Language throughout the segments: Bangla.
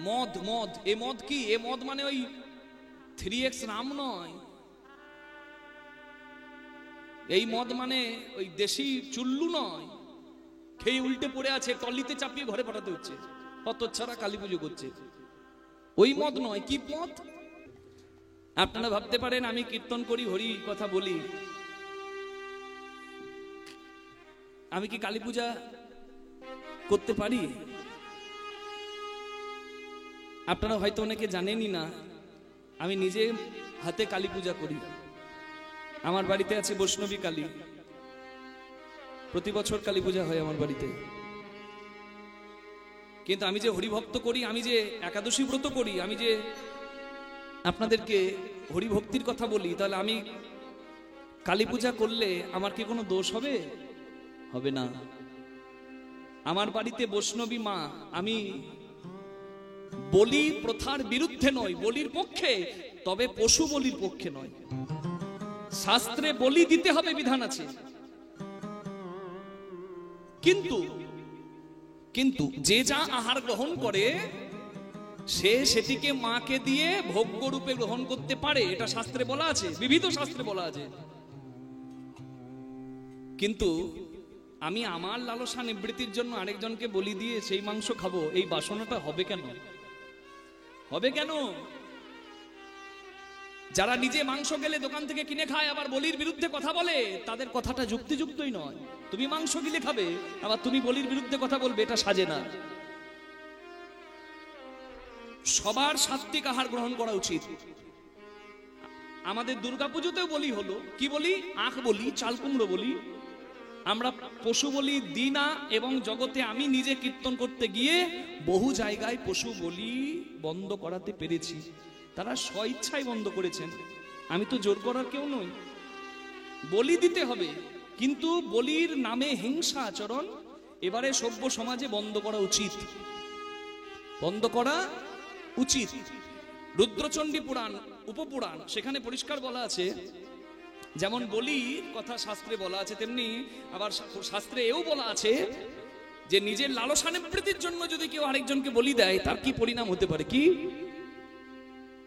মদ মদ এ মদ কি? এ মদ মানে ওই 3x রাম নয়। এই মদ মানে ওই দেশি চুল্লু নয়, খেয়ে উল্টে পড়ে আছে, টলিতে চাপিয়ে ঘরে পাঠাতে হচ্ছে, হতচ্ছাড়া কালী পুজো করছে। ওই মদ নয়। কি মদ? আপনারা ভাবতে পারেন আমি কীর্তন করি, হরি কথা বলি, আমি কি কালী পূজা করতে পারি? আপনারা হয়তো অনেকে জানেনই না, আমি নিজে হাতে কালী পূজা করি। আমার বাড়িতে আছে বৈষ্ণবী কালী, প্রতি বছর কালী পূজা হয় আমার বাড়িতে। কিন্তু আমি যে হরিভক্ত করি, আমি যে একাদশী ব্রত করি, আমি যে আপনাদেরকে হরিভক্তির কথা বলি, তাহলে আমি কালী পূজা করলে আমার কি কোনো দোষ হবে? হবে না। আমার বাড়িতে বৈষ্ণবী মা, আমি বলি প্রথার বিরুদ্ধে নয়, বলির পক্ষে, তবে পশু বলির পক্ষে নয়। শাস্ত্রে বলি দিতে হবে বিধান আছে, কিন্তু কিন্তু যে যা আহার গ্রহণ করে সে সেটিকে মাকে দিয়ে ভোগ্য রূপে গ্রহণ করতে পারে, এটা শাস্ত্রে বলা আছে, বিবিধ শাস্ত্রে বলা আছে। কিন্তু আমি আমার লালসা নিবৃত্তির জন্য আরেকজনকে বলি দিয়ে সেই মাংস খাবো, এই বাসনাটা হবে কেন? হবে কেন? যারা নিজে মাংস গেলে দোকান থেকে কিনে খায় আবার বলির বিরুদ্ধে কথা বলে, তাদের কথাটা যুক্তিযুক্তই নয়। তুমি মাংস গিলে খাবে, আবার তুমি বলির বিরুদ্ধে কথা বলবে, এটা সাজে না। সবার সাত্বিক আহার গ্রহণ করা উচিত। আমাদের দুর্গাপুজোতেও বলি হলো, কি বলি? আখ বলি, চাল কুমড়ো বলি। আমরা পশু বলি দিই না, এবং জগতে আমি নিজে কীর্তন করতে গিয়ে বহু জায়গায় পশু বলি বন্ধ করাতে পেরেছি। তারা স্বইচ্ছায় বন্ধ করেছেন, আমি তো জোর করার কেউ নই। বলি দিতে হবে, কিন্তু বলির নামে হিংসা আচরণ এবারে সভ্য সমাজে বন্ধ করা উচিত, বন্ধ করা উচিত। রুদ্রচণ্ডী পুরাণ, উপপুরাণ, সেখানে পরিষ্কার বলা আছে, যেমন বলির কথা শাস্ত্রে বলা আছে, তেমনি আবার শাস্ত্রে এও বলা আছে যে নিজের লালসা নিবৃত্তির জন্য যদি কেউ আরেকজনকে বলি দেয়, তার কি পরিণাম হতে পারে? কি?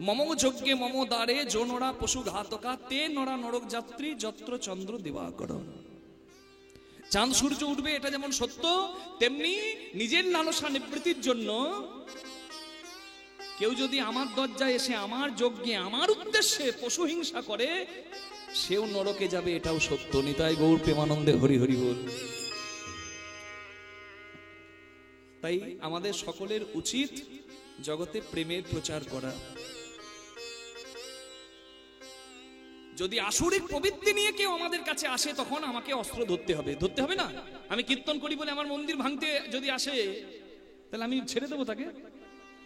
মম যজ্ঞে মম দ্বারে যো নরা পশু ঘাতকা তে নরা নরক যাত্রী যত্র চন্দ্র দিবাকর। চাঁদ সূর্য উঠবে, এটা যেমন সত্য, তেমনি নিজের লালসা নিবৃত্তির জন্য কেউ যদি আমার দরজায় এসে আমার যজ্ঞে আমার উদ্দেশ্যে পশু হিংসা করে, সেও নরকে যাবে, এটাও সত্য। নিতাই গৌর প্রেমানন্দে হরি হরি বল। তাই আমাদের সকলের উচিত জগতে প্রেমের প্রচার করা। যদি আসুরিক প্রবৃত্তি নিয়ে কেউ আমাদের কাছে আসে, তখন আমাকে অস্ত্র ধরতে হবে, ধরতে হবে না? আমি কীর্তন করি বলে আমার মন্দির ভাঙতে যদি আসে, তাহলে আমি ছেড়ে দেবো তাকে?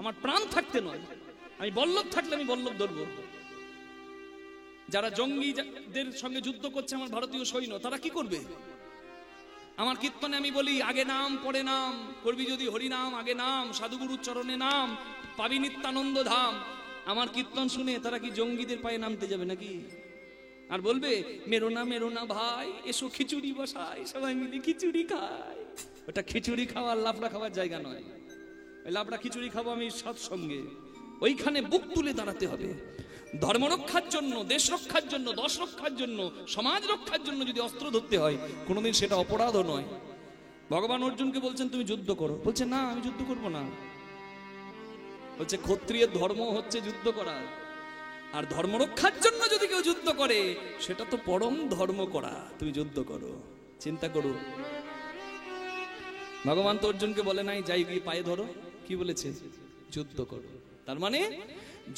আমার প্রাণ থাকতে নয়, আমি বল্লভ থাকলে আমি বল্লভ ধরবো। যারা জঙ্গিদের সঙ্গে যুদ্ধ করছে আমার ভারতীয় সৈন্য, তারা কি করবে? আমার কীর্তনে আমি বলি আগে নাম পরে নাম, করবি যদি হরি নাম, আগে নাম, সাধুগুরুর চরণে নাম, পাবি নিত্যানন্দ ধাম। আমার কীর্তন শুনে তারা কি জঙ্গিদের পায়ে নামতে যাবে নাকি? আর বলবে মেরো না ভাই, এসো খিচুড়ি বসাই, সবাই মিলে খিচুড়ি খাই। ওটা খিচুড়ি খাওয়ার লাফড়া খাওয়ার জায়গা নয়। ওই লাফড়া খিচুড়ি খাবো আমি সৎসঙ্গে, ওইখানে বুক তুলে দাঁড়াতে হবে। ধর্ম রক্ষার জন্য, দেশ রক্ষার জন্য, দশ রক্ষার জন্য, সমাজ রক্ষার জন্য যদি অস্ত্র ধরতে হয়, কোনোদিন সেটা অপরাধও নয়। ভগবান অর্জুনকে বলছেন তুমি যুদ্ধ করো, বলছে না আমি যুদ্ধ করব না। বলছে ক্ষত্রিয়ের ধর্ম হচ্ছে যুদ্ধ করা, আর ধর্ম রক্ষার জন্য যদি কেউ যুদ্ধ করে, সেটা তো পরম ধর্ম করা। তুমি যুদ্ধ করো, চিন্তা করো। ভগবান তো অর্জুনকে বলে নাই যাই গিয়ে পায়ে ধরো, কি বলেছে? যুদ্ধ করো। তার মানে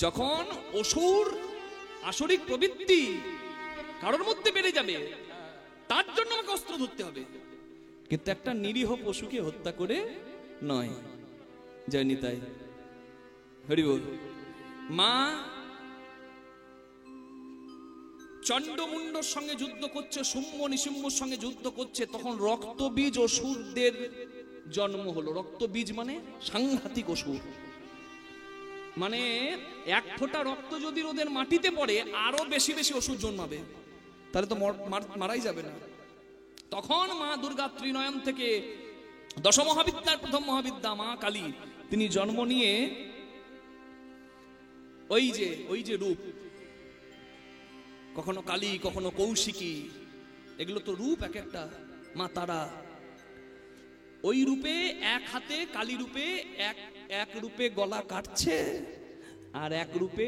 যখন অসুর আসরিক প্রবৃত্তি কারোর মধ্যে বেড়ে যাবে, তার জন্য আমাকে অস্ত্র ধরতে হবে, কিন্তু একটা নিরীহ পশুকে হত্যা করে নয়। জয় নিতাই হরি বল। মা চন্ডমুন্ডর সঙ্গে যুদ্ধ করছে, শুম্ভ নিশুম্ভর সঙ্গে যুদ্ধ করছে, তখন রক্তবীজ অসুরদের জন্ম হলো। রক্তবীজ মানে সাংঘাতিক অসুর, মানে এক ফোঁটা রক্ত যদি ওদের মাটিতে পড়ে আরো বেশি বেশি অসুর জন্মাবে, তাহলে তো মারাই যাবে না। তখন মা দুর্গা ত্রিনয়ন থেকে দশমহাবিদ্যার প্রথম মহাবিদ্যা মা কালী, তিনি জন্ম নিয়ে ওই যে রূপ, কখনো কালী কখনো কৌশিকী, এগুলো তো রূপ এক একটা। মা তারা ওই রূপে এক হাতে, কালী রূপে এক রূপে গলা কাটছে, আর এক রূপে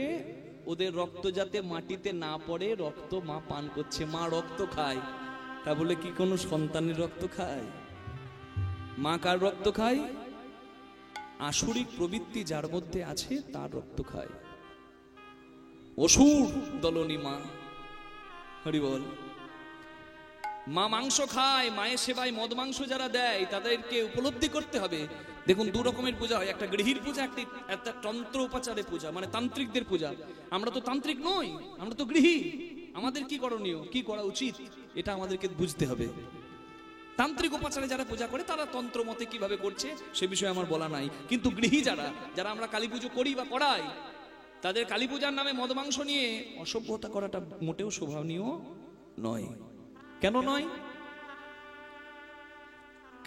ওদের রক্ত যাতে মাটিতে না পড়ে রক্ত মা পান করছে। মা রক্ত খায়, তা বলে কি কোনো সন্তানের রক্ত খায়? মা কার রক্ত খায়? আসুরিক প্রবৃত্তি যার মধ্যে আছে তার রক্ত খায়। অসুর দলনী মা, হরি বল। মা মাংস খায়, মায়ের সেবায় মদ মাংস যারা দেয় তাদেরকে উপলব্ধি করতে হবে। দেখুন, দু রকমের পূজা হয়, একটা গৃহীর পূজা, একটা তন্ত্র উপাচারের পূজা, মানে তান্ত্রিকদের পূজা। আমরা তো তান্ত্রিক নই, আমরা তো গৃহী। আমাদের কি করণীয়, কি করা উচিত, এটা আমাদেরকে বুঝতে হবে। তান্ত্রিক উপাচারে যারা পূজা করে তারা তন্ত্র মতে কিভাবে করছে সে বিষয়ে আমার বলা নাই, কিন্তু গৃহী যারা আমরা কালী পুজো করি বা করাই, তাদের কালী পূজার নামে মদ মাংস নিয়ে অসভ্যতা করাটা মোটেও শোভনীয় নয়। কেন নয়?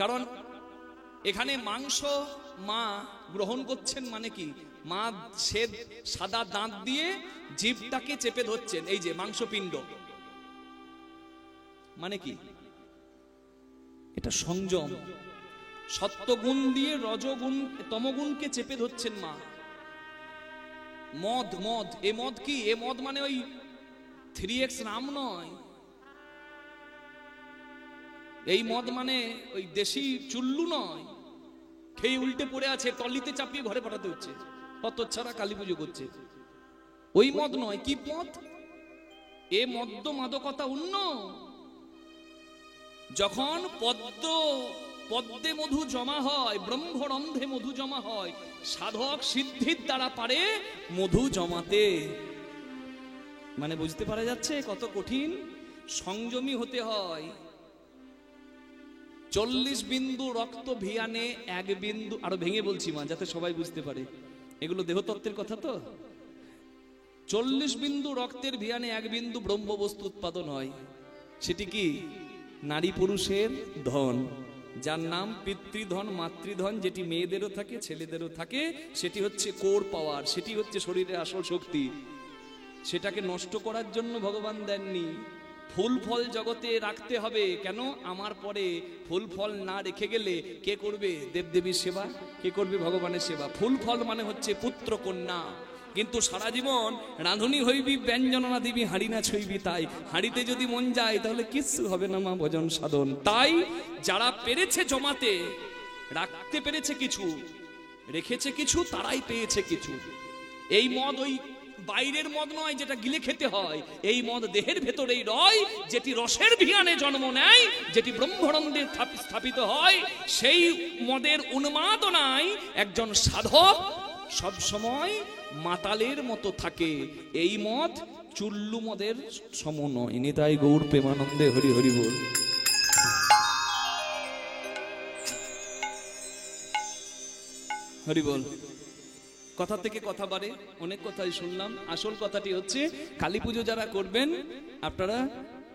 কারণ এখানে মাংস মা গ্রহণ করছেন, মানে কি, মা সে সাদা দাঁত দিয়ে জিভটাকে চেপে ধরছেন, এই যে মাংসপিণ্ড, মানে কি, এটা সংযম। সত্যগুণ দিয়ে রজগুণ তমগুণকে চেপে ধরছেন মা। মদ এ মদ কি, এ মদ মানে ওই 3x রাম নয়। এই মদ মানে ওই দেশি চুল্লু নয়, খেয়ে উল্টে পড়ে আছে, টলিতে চাপিয়ে ঘরে পাঠাতে হচ্ছে, অত ছাড়া কালী পুজো করছে। ওই মদ নয়। কি মদ? এ মদ্য মাদকতা অন্য। যখন পদ্মে মধু জমা হয়, ব্রহ্মরন্ধে মধু জমা হয়, সাধক সিদ্ধির দ্বারা পারে মধু জমাতে। মানে বুঝতে পারা যাচ্ছে কত কঠিন। সংযমী হতে হয়। 40 বিন্দু রক্ত ভিয়ানে 1 বিন্দু, আরো ভেঙে বলছি মা যাতে সবাই বুঝতে পারে, এগুলো দেহতত্ত্বের কথা তো। 40 বিন্দু রক্তের ভিয়ানে 1 বিন্দু ব্রহ্ম বস্তু উৎপাদন হয়। সেটি কি? নারী পুরুষের ধন, যার নাম পিতৃধন মাতৃধন, যেটি মেয়েদেরও থাকে ছেলেদেরও থাকে। সেটি হচ্ছে কোর পাওয়ার, সেটি হচ্ছে শরীরের আসল শক্তি। সেটাকে নষ্ট করার জন্য ভগবান দেননি। ফুল ফল জগতে রাখতে হবে। কেন? আমার পরে ফুল ফল না রেখে গেলে কে করবে দেবদেবীর সেবা, কে করবে ভগবানের সেবা? ফুল ফল মানে হচ্ছে পুত্র কন্যা। কিন্তু সারা জীবন রাঁধুনি হইবি, ব্যঞ্জনা দিবি, হাঁড়ি না ছুঁইবি, তাই হাঁড়িতে যদি মন যায় তাহলে কিচ্ছু হবে না মা ভজন সাধন। তাই যারা পেরেছে জমাতে, রাখতে পেরেছে কিছু, রেখেছে কিছু, তারাই পেয়েছে কিছু। এই মদ ওই বাইরের মদ নয় যেটা গিলে খেতে হয়, এই মদ দেহের ভেতরেই রয়, যেটি রসের ভিয়ানে জন্ম নেয়, যেটি ব্রহ্মরন্ধে স্থাপিত হয়। সেই মদের উন্মাদনায় একজন সাধক সব সময় মাতালের মতো থাকে। এই মদ চুল্লু মদের সম নয়। নিতাই গৌর প্রেমানন্দে হরি হরি বল। হরি বল। কথা থেকে কথা বাড়ে, অনেক কথাই শুনলাম। আসল কথাটি হচ্ছে কালী পুজো যারা করবেন আপনারা,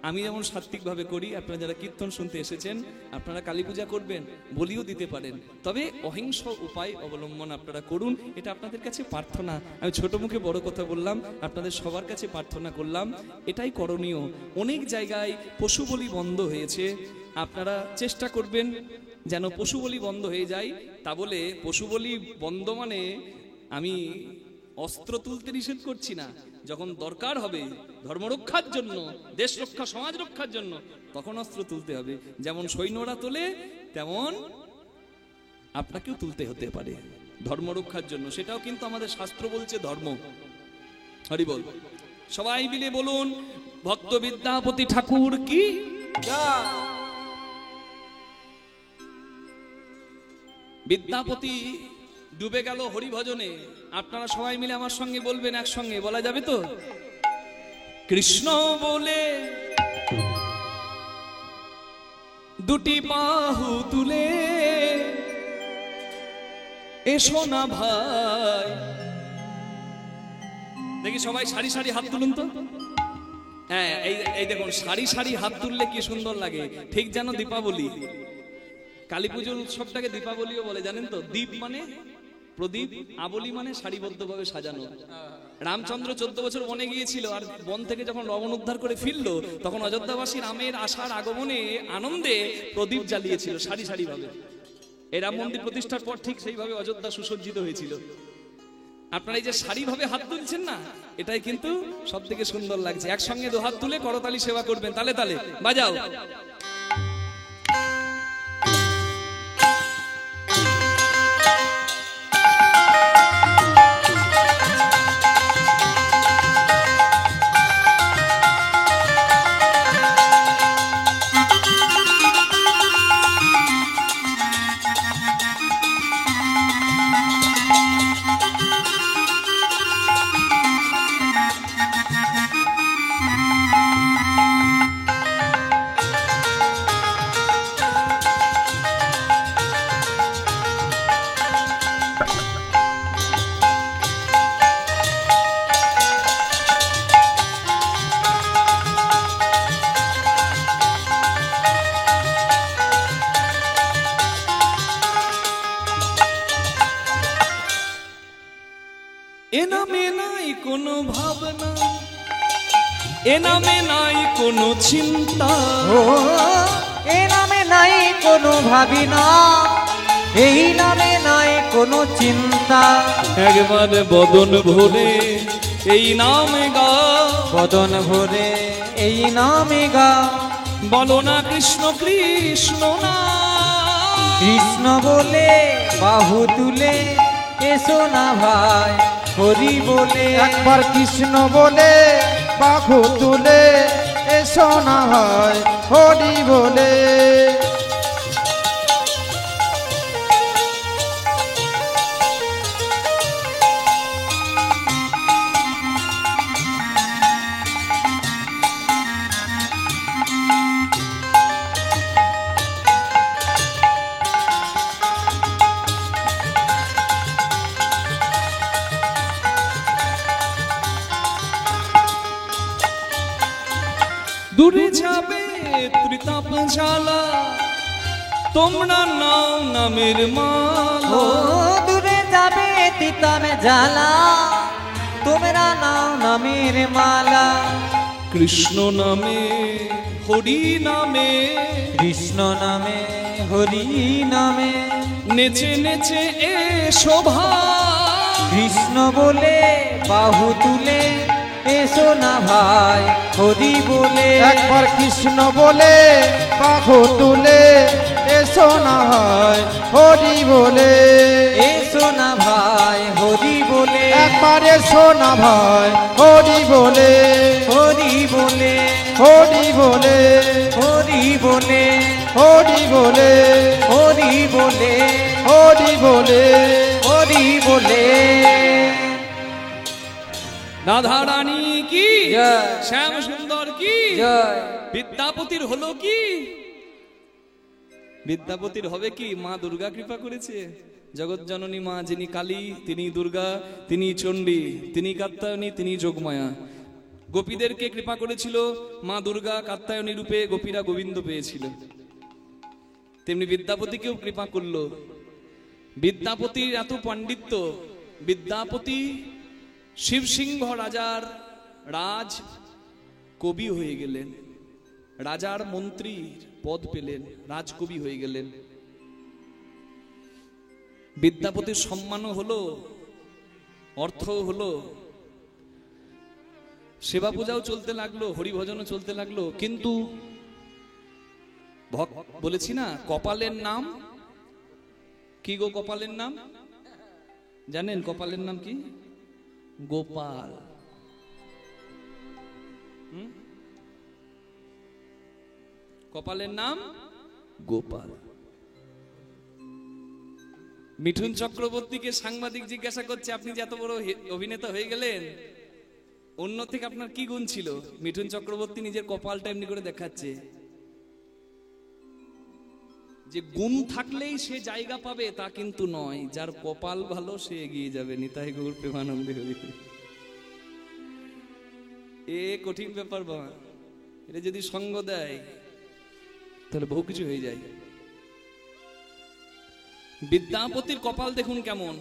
আমি যেমন সাত্বিক ভাবে করি, আপনারা যারা কীর্তন শুনতে এসেছেন আপনারা কালী পূজা করবেন, বলিও দিতে পারেন, তবে অহিংস উপায় অবলম্বন আপনারা করুন। এটা আপনাদের কাছে প্রার্থনা। আমি ছোট মুখে বড় কথা বললাম, আপনাদের সবার কাছে প্রার্থনা করলাম, এটাই করণীয়। অনেক জায়গায় পশু বলি বন্ধ হয়েছে, আপনারা চেষ্টা করবেন যেন পশু বলি বন্ধ হয়ে যায়। তা বলে পশু বলি বন্ধ মানে আমি অস্ত্র তুলতে নিষেধ করছি না। যখন দরকার হবে ধর্মরক্ষার জন্য, দেশ রক্ষা, সমাজ রক্ষার জন্য, তখন অস্ত্র তুলতে হবে। যেমন সৈন্যরা তোলে তেমন আপনাকেও তুলতে হতে পারে ধর্ম রক্ষার জন্য। সেটাও কিন্তু আমাদের শাস্ত্র বলছে ধর্ম। হরি বল। সবাই মিলে বলুন ভক্ত বিদ্যাপতি ঠাকুর কি। বিদ্যাপতি ডুবে গেল হরিভজনে। আপনারা সবাই মিলে আমার সঙ্গে বলবেন, একসঙ্গে বলা যাবে তো? কৃষ্ণ বলে দুটি বাহু তুলে এসো না ভাই। দেখি সবাই সারি সারি হাত তুলুন তো। হ্যাঁ, এই দেখুন, সারি সারি হাত তুললে কি সুন্দর লাগে, ঠিক যেন দীপাবলি। কালী পুজোর উৎসবটাকে দীপাবলিও বলে, জানেন তো? দীপ মানে প্রদীপ আবলি মানে সারিবদ্ধভাবে সাজানো। রামচন্দ্র 14 বছর বনে গিয়েছিল, আর বন থেকে যখন রাবণ উদ্ধার করে ফিরলো, তখন অযোধ্যাবাসী রামের আসার আগমনে আনন্দে প্রদীপ জ্বালিয়েছিল সারি সারি ভাবে। এই রাম মন্দির প্রতিষ্ঠার পর ঠিক সেইভাবে অযোধ্যা সুসজ্জিত হয়েছিল। আপনারা এই যে সারি ভাবে হাত তুলছেন না, এটাই কিন্তু সব থেকে সুন্দর লাগছে। একসঙ্গে দু হাত তুলে করতালি সেবা করবেন, তালে তালে বাজাও। এ নামে নাই কোনো ভাবনা, এ নামে নাই কোনো চিন্তা, এ নামে নাই কোনো ভাবিনা, এই নামে নাই কোনো চিন্তা। একবার বদন ভরে এই নামে গা, বদন ভরে এই নামে গা। বলো না কৃষ্ণ কৃষ্ণ না, কৃষ্ণ বলে বাহু তুলে এসো না ভাই হরি বলে। একবার কৃষ্ণ বলে বাহু তুলে এসো না ভাই হরি বলে। দূরে যাবে ত্রিতাপ জ্বালা, তোমরা নাও নামের মালা। দূরে যাবে তিতাম জ্বালা, তোমরা নাও নামের মালা। কৃষ্ণ নামে হরি নামে, কৃষ্ণ নামে হরি নামে নেচে নেচে এ শোভা। কৃষ্ণ বলে বাহু তুলে এসো না ভাই হরি বলে। একবার কৃষ্ণ বলে বাহু তুলে এসো না ভাই হরি বলে। এসো না ভাই হরি বলে। একবার এসো না ভাই হরি বলে। হরি বলে হরি বলে হরি বলে হরি বলে হরি বলে হরি বলে হরি বলে। রাধা রানী কি জয়। শ্যাম সুন্দর কি জয়। বিদ্যাপতির হলো কি? বিদ্যাপতির হবে কি? মা দুর্গা কৃপা করেছে। জগৎ জননী মা যিনি কালী, তিনি দুর্গা, তিনি চণ্ডী, তিনি কাত্যায়নী, তিনি যোগমায়া। গোপীদেরকে কৃপা করেছিল মা দুর্গা কাত্যায়নী রূপে, গোপীরা গোবিন্দ পেয়েছিল। তেমনি বিদ্যাপতিকেও কৃপা করলো। বিদ্যাপতির এত পাণ্ডিত্য, বিদ্যাপতি শিবসিংহ রাজার রাজ কবি হয়ে গেলেন, রাজার মন্ত্রীর পদ পেলেন, রাজকবি হয়ে গেলেন। বিদ্যাপতির সম্মানও হলো, অর্থও হলো, সেবা পূজাও চলতে লাগলো, হরিভজনও চলতে লাগলো। কিন্তু বলেছি না, কপালের নাম কি গো? কপালের নাম জানেন? কপালের নাম কি? গোপাল। কপালের নাম গোপাল। মিঠুন চক্রবর্তীকে সাংবাদিক জিজ্ঞাসা করছে, আপনি যে এত বড় অভিনেতা হয়ে গেলেন, অন্য থেকে আপনার কি গুণ ছিল? মিঠুন চক্রবর্তী নিজের কপালটা এমনি করে দেখাচ্ছে যে গুণ থাকলেই সে জায়গা পাবে তা কিন্তু নয়, যার কপাল ভালো সে এগিয়ে যাবে। নিতাই গৌর প্রেমানন্দে হরি। এ কঠিন ব্যাপার বাবা, এটা যদি সঙ্গ দেয় তাহলে বহু কিছু হয়ে যায়। বিদ্যাপতির কপাল দেখুন কেমন।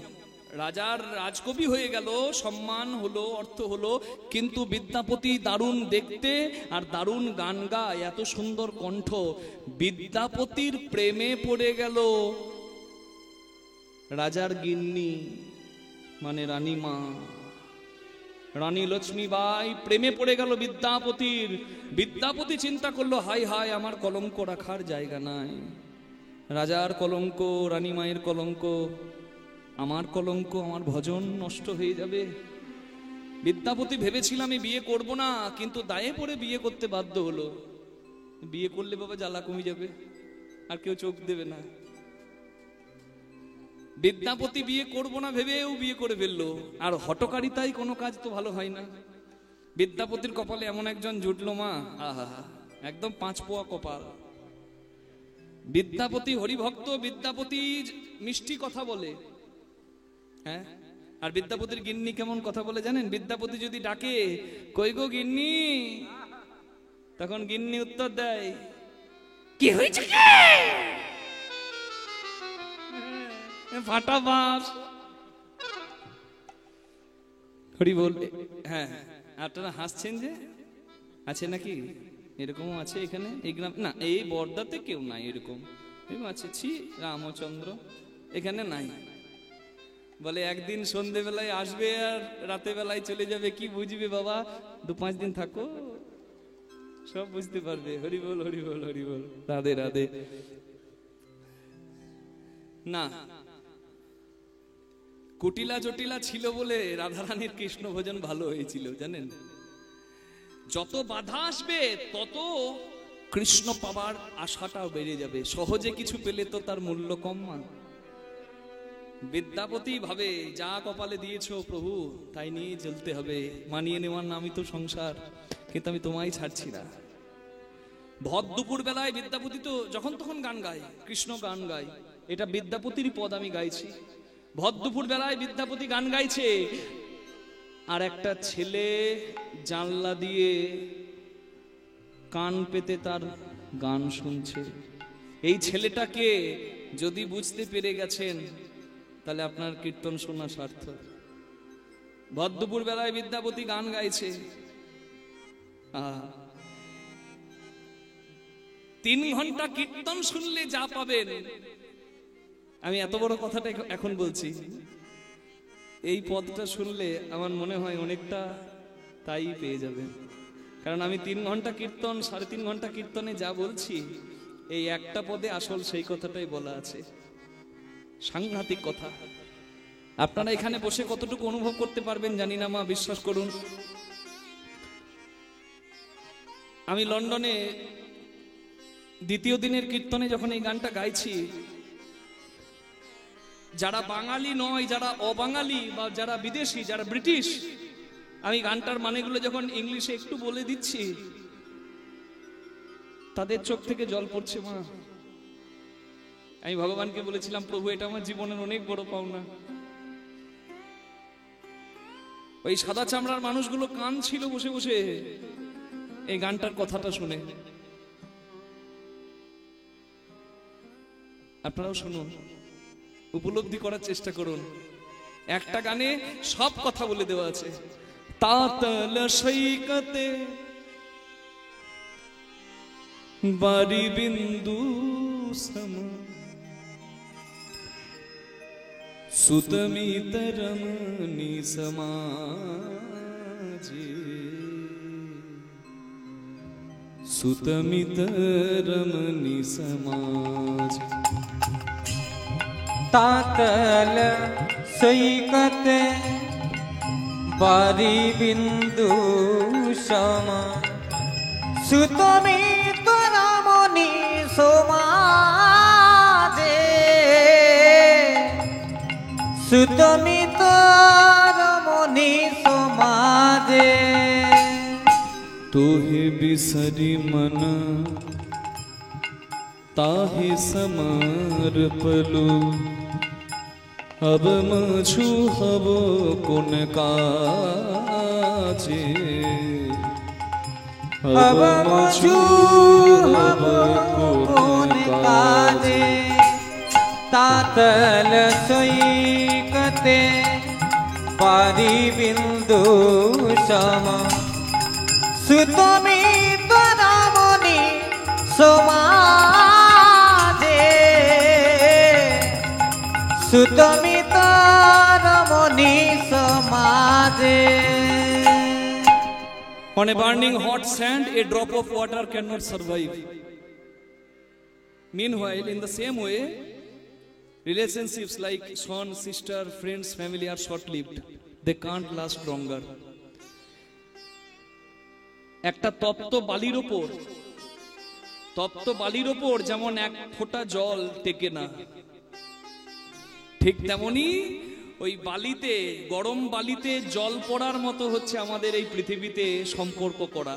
রাজার রাজকবি হয়ে গেল, সম্মান হলো, অর্থ হলো, কিন্তু বিদ্যাপতি দারুণ দেখতে আর দারুণ গান গায়, এত সুন্দর কণ্ঠ। বিদ্যাপতির প্রেমে পড়ে গেল রাজার গিন্নি, মানে রানীমা, রানী লক্ষ্মীবাই প্রেমে পড়ে গেল বিদ্যাপতির। বিদ্যাপতি চিন্তা করলো, হাই হাই, আমার কলঙ্ক রাখার জায়গা নাই। রাজার কলঙ্ক, রানীমায়ের কলঙ্ক, আমার কলঙ্ক, আমার ভজন নষ্ট হয়ে যাবে। বিদ্যাপতি ভেবেছিলাম আমি বিয়ে করব না, কিন্তু দায়ে পড়ে বিয়ে করতে বাধ্য হলো। বিয়ে করলে বাবা জ্বালা কমে যাবে, আর কেউ চোখ দেবে না। বিদ্যাপতি বিয়ে করব না ভেবেও বিয়ে করে ফেললো। আর হঠকারিতাই কোনো কাজ তো ভালো হয় না। বিদ্যাপতির কপালে এমন একজন জুটলো মা, আহা, একদম 5 পোয়া কপাল। বিদ্যাপতি হরিভক্ত, বিদ্যাপতি মিষ্টি কথা বলে, হ্যাঁ। আর বিদ্যাপতির গিন্নি কেমন কথা বলে জানেন? বিদ্যাপতি যদি ডাকে, কই গো গিন্নি, তখন গিন্নি উত্তর দেয়, কি হয়েছে, ফাটা বাস। হরি বল। হ্যাঁ, আপনারা হাসছেন যে, আছে নাকি? এরকমও আছে এখানে এই গ্রাম? না, এই বর্দাতে কেউ নাই এরকম। আছে, ছি রামচন্দ্র, এখানে নাই। বলে একদিন সন্ধেবেলায় আসবে আর রাতে বেলায় চলে যাবে, কি বুঝবে বাবা? 2-5 দিন থাকো, সব বুঝতে পারবে। হরি বল, হরি বল, হরি বল, রাধে রাধে। না, কুটিলা জটিলা ছিল বলে রাধারানীর কৃষ্ণ ভোজন ভালো হয়েছিল, জানেন? যত বাধা আসবে তত কৃষ্ণ পাবার আশাটাও বেড়ে যাবে। সহজে কিছু পেলে তো তার মূল্য কম না। বিদ্যাপতি ভাবে, যা কপালে দিয়েছো প্রভু তাই নিয়ে চলতে হবে, মানিয়ে নেওয়ার নামই তো সংসার, কিন্তু আমি তোমায় ছাড়ছি না। ভর দুপুর বেলায় বিদ্যাপতি তো যখন তখন গান গায়, কৃষ্ণ গান গায়। এটা বিদ্যাপতির পদ আমি গাইছি। ভর দুপুর বেলায় বিদ্যাপতি গান গাইছে, আর একটা ছেলে জানলা দিয়ে কান পেতে তার গান শুনছে। এই ছেলেটাকে যদি বুঝতে পেরে গেছেন, তাহলে আপনার কীর্তন শোনা সার্থক। ভর দুপুর বেলায় বিদ্যাপতি গান গাইছে। 3 ঘন্টা কীর্তন শুনলে যা পাবেন, আমি এত বড় কথাটা এখন বলছি, এই পদটা শুনলে আমার মনে হয় অনেকটা তাই পেয়ে যাবেন। কারণ আমি 3 ঘন্টা কীর্তন, 3.5 ঘন্টা কীর্তনে যা বলছি, এই একটা পদে আসল সেই কথাটাই বলা আছে। সাংঘাতিক কথা। আপনারা এখানে বসে কতটুকু অনুভব করতে পারবেন জানি না মা, বিশ্বাস করুন। আমি লন্ডনে 2য় দিনের কীর্তনে যখন এই গানটা গাইছি, যারা বাঙালি নয়, যারা অবাঙালি বা যারা বিদেশি, যারা ব্রিটিশ, আমি গানটার মানেগুলো যখন ইংলিশে একটু বলে দিচ্ছি, তাদের চোখ থেকে জল পড়ছে মা। আমি ভগবানকে বলেছিলাম, প্রভু এটা আমার জীবনের অনেক বড় পাওনা। ওই সাদা চামড়ার মানুষগুলো কাঁদছিল বসে বসে এই গানটার কথাটা শুনে। আপনারাও শুনুন, উপলব্ধি করার চেষ্টা করুন। একটা গানে সব কথা বলে দেওয়া আছে। তাতল সৈকতে বারি বিন্দু সম সুতমিত রমণী সমাজে, সুতমিত রমণী সমাজ। तातल सैकते बारी बिंदु सम सुतमित रमणी समाजे, सुतमित रमणी समाजे। तोहे बिसरी मन ताहे समर्पलो, अब मछु हब कोन काजे, अब मछु हब कोन काजे। तातल सैकते সৈকতে পারি বিন্দু সম সুতমিত রমণী সমাজে সুতমিত রমণী সমাজে। On a burning hot sand, a drop of water cannot survive. Meanwhile, in the same way, relationships like son, sister, friends, family are short-lived. They can't last longer. একটা তপ্ত বালির ওপর যেমন এক ফোঁটা জল টেকে না, ঠিক তেমনি ওই বালিতে, গরম বালিতে জল পড়ার মতো হচ্ছে আমাদের এই পৃথিবীতে সম্পর্ক করা।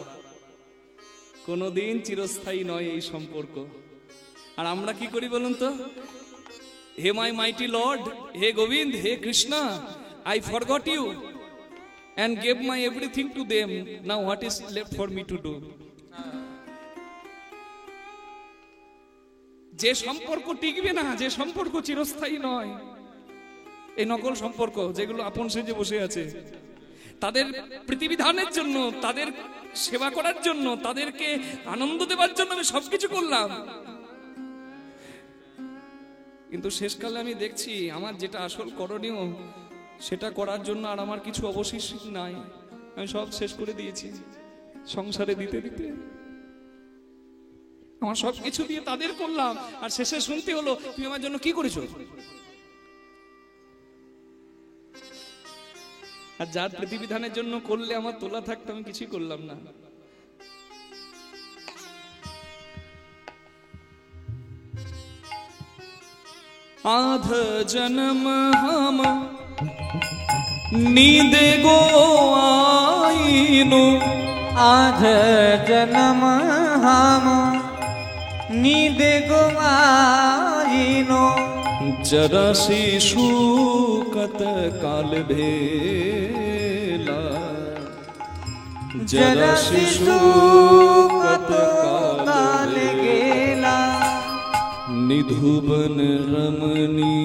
কোনোদিন চিরস্থায়ী নয় এই সম্পর্ক। আর আমরা কি করি বলুন তো? হে মাই মাইটি লর্ড, হে গোবিন্দ, হে Krishna, I forgot you and gave my everything to them. Now what is left for me to do? যে সম্পর্ক টিকবে না, যে সম্পর্ক চিরস্থায়ী নয়, এই নকল সম্পর্ক যেগুলো আপন সেজে বসে আছে, তাদের প্রতিবিধানের জন্য, তাদের সেবা করার জন্য, তাদেরকে আনন্দ দেওয়ার জন্য আমি সবকিছু করলাম, কিন্তু শেষকালে আমি দেখছি আমার যেটা আসল করণীয় সেটা করার জন্য আর আমার কিছু অবশিষ্ট নাই। আমি সব শেষ করে দিয়েছি সংসারে দিতে দিতে। আমার সব কিছু দিয়ে তাদের করলাম, আর শেষে শুনতে হলো তুমি আমার জন্য কি করেছো। আর যার প্রতিবিধানের জন্য করলে আমার তোলা থাকতো, আমি কিছুই করলাম না। आध जन्म हम नींद गो आईनो, आध जन्म हम नींद गो आईनो, जरा शिशु कत काल भेला, जरा शिशु कत काल गेला, निधुबन रमणी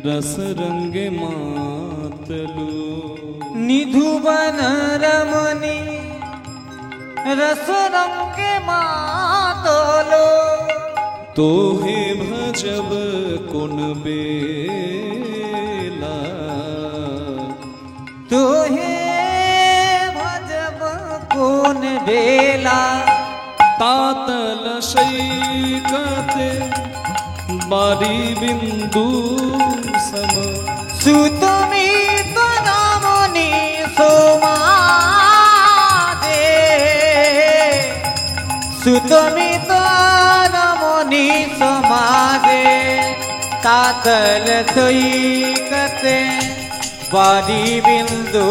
रस रंगे मातलू, निधुबन रमणी रस रंगे मातलो, तोहे भजब कुन बेला, तोहे भजब कुन बेला, तातल सैकते बारी बिंदु सम, सुतमित रमणी समाजे, सुतमित रमणी समाजे, तातल सैकते बारी बिंदु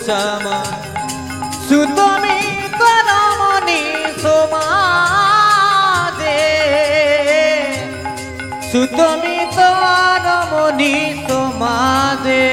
सम, सुतमित रमणी समाजे, सुतमित रमणी समाजे।